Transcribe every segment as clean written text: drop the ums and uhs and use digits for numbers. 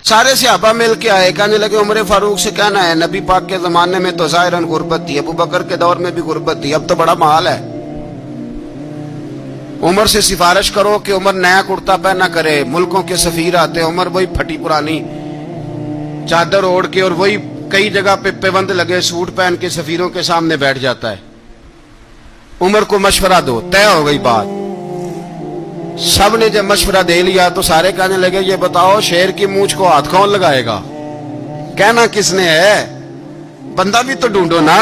सारे सहाबा मिल के आए, कहने लगे उमर फारूक से कहना है नबी पाक के जमाने में तो ज़ाहिरन गुर्बत थी, अबू बकर के दौर में भी गुर्बत थी, अब तो बड़ा माल है। उमर से सिफारिश करो कि उमर नया कुर्ता पहना करे। मुल्कों के सफीर आते हैं, उमर वही फटी पुरानी चादर ओढ़ के और वही कई जगह पे पेबंद लगे सूट पहन के सफीरों के सामने बैठ जाता है। उमर को मशवरा दो, तय हो गई बात। सब ने जब मशवरा दे लिया तो सारे कहने लगे ये बताओ शेर की मूंछ को हाथ कौन लगाएगा? कहना किसने है, बंदा भी तो ढूंढो ना।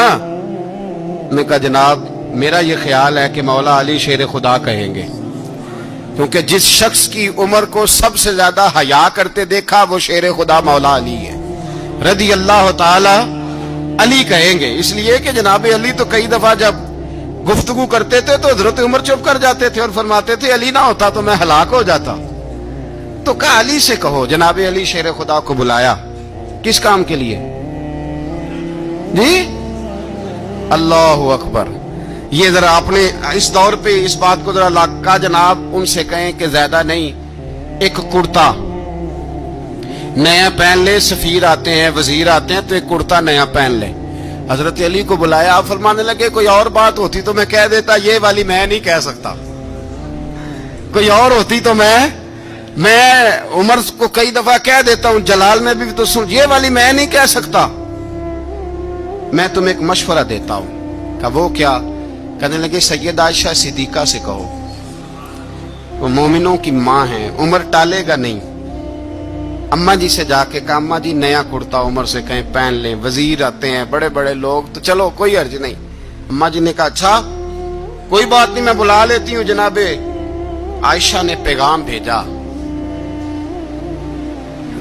मैं कहा जनाब मेरा ये ख्याल है कि मौला अली शेर खुदा कहेंगे, क्योंकि जिस शख्स की उम्र को सबसे ज्यादा हया करते देखा वो शेर खुदा मौला अली है, रदी अल्लाह ताला अली कहेंगे। इसलिए कि जनाब अली तो कई दफा जब गुफ्तगू करते थे तो हजरत उमर चुप कर जाते थे और फरमाते थे अली ना होता तो मैं हलाक हो जाता। तो कहा अली से कहो। जनाब अली शेर खुदा को बुलाया, किस काम के लिए जी? अल्लाह अकबर। ये जरा आपने इस दौर पे इस बात को जरा लाका जनाब उनसे कहें कि ज्यादा नहीं, एक कुर्ता नया पहन ले। सफीर आते हैं, वजीर आते हैं तो एक कुर्ता नया पहन ले। हजरत अली को बुलाया, आप फरमाने लगे कोई और बात होती तो मैं कह देता, ये वाली मैं नहीं कह सकता। कोई और होती तो मैं उमर को कई दफा कह देता हूं, जलाल में भी तो सुन, ये वाली मैं नहीं कह सकता। मैं तुम्हें एक मशवरा देता हूं। कहा वो क्या? कहने लगे सैयद आयशा सिद्दीका से कहो, वो मोमिनों की मां है, उमर टालेगा नहीं। अम्मा जी से जाके कहा अम्मा जी नया कुर्ता उमर से कहें पहन लें, वजीर आते हैं बड़े बड़े लोग तो चलो कोई अर्ज नहीं। अम्मा जी ने कहा अच्छा कोई बात नहीं मैं बुला लेती हूँ। जनाबे आयशा ने पैगाम भेजा।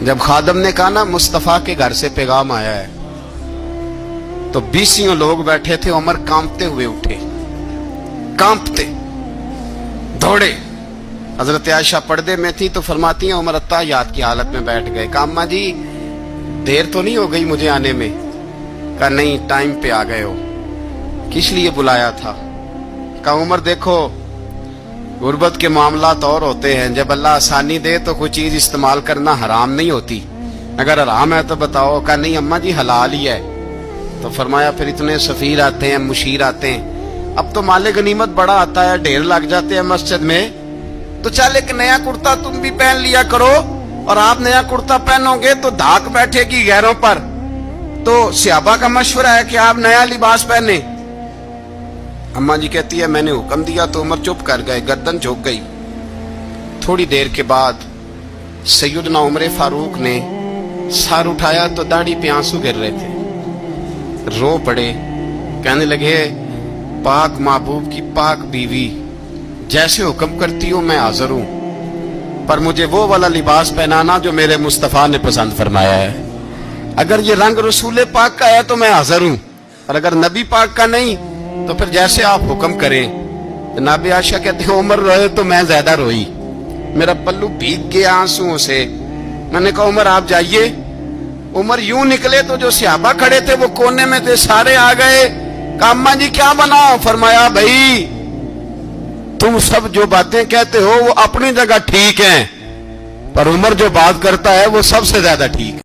जब खादम ने कहा ना मुस्तफा के घर से पैगाम आया है, तो 20 लोग बैठे थे। उमर कांपते हुए उठे, कांपते दौड़े। हजरत आयशा पर्दे में थी तो फरमाती हैं उमर अत्ताहियात की हालत में बैठ गए। कहा अम्मा जी देर तो नहीं हो गई मुझे आने में? कहा नहीं टाइम पे आ गए हो। किस लिए बुलाया था? कहा उमर देखो गुर्बत के मामलात और होते हैं, जब अल्लाह आसानी दे तो कोई चीज इस्तेमाल करना हराम नहीं होती, अगर हराम है तो बताओ। कहा नहीं अम्मा जी हलाल ही है। तो फरमाया फिर इतने सफीर आते हैं, मुशीर आते हैं, अब तो माले गनीमत बड़ा आता है, ढेर लग जाते हैं मस्जिद में, तो चल एक नया कुर्ता तुम भी पहन लिया करो। और आप नया कुर्ता पहनोगे तो धाक बैठेगी गैरों पर। तो सहाबा का मशवरा है कि आप नया लिबास पहने। अम्मा जी कहती है मैंने हुक्म दिया तो उमर चुप कर गए, गर्दन झुक गई। थोड़ी देर के बाद सैयदना उमर फारूक ने सर उठाया तो दाढ़ी पे आंसू गिर रहे थे, रो पड़े। कहने लगे पाक महबूब की पाक बीवी, जैसे हुक्म करती हो मैं हाजिर हूं, पर मुझे वो वाला लिबास पहनाना जो मेरे मुस्तफा ने पसंद फरमाया है। अगर ये रंग रसूल पाक का है तो मैं हाजिर हूं, और अगर नबी पाक का नहीं तो फिर जैसे आप हुक्म करें। जनाब आयशा कहते हैं उमर रोए तो मैं ज्यादा रोई, मेरा पल्लू भीग गया आंसुओं से। मैंने कहा उमर आप जाइए। उमर यूं निकले तो जो सहाबा खड़े थे वो कोने में थे, सारे आ गए। कहा अम्मा जी क्या बनाओ? फरमाया भाई तुम सब जो बातें कहते हो वो अपनी जगह ठीक हैं, पर उमर जो बात करता है वो सबसे ज्यादा ठीक है।